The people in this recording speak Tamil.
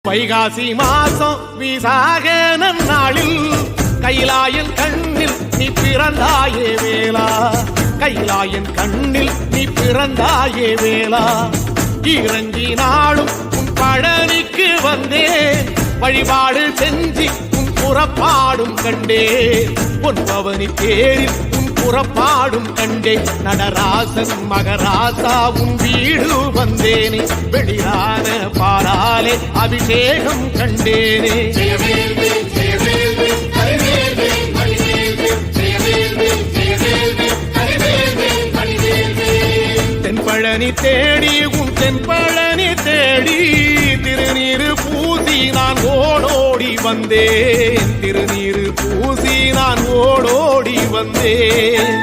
வைகாசி மாசம் விசாக நன்னாளில் கைலாயன் கண்ணில் நீ பிறந்தாயே வேளா, கைலாயன் கண்ணில் நீ பிறந்தாயே வேளா. இறங்கி நாளும் உன் பழனிக்கு வந்தேன், வழிபாடு செஞ்சு உன் புறப்பாடும் கண்டே. பொன்பவனி தேரில் உன் புறப்பாடும் கண்டே. நடராசன் மகராசா உன் வீடு வந்தேனே, வெளியான பாலாலே அபிஷேகம் கண்டேனே. தென்பழனி தேடி உன் தென்பழனி தேடி திருநீரு பூசி நான் ஓடோடி வந்தேன், திருநீரு பூசி நான் ஓடோடி வந்தேன்.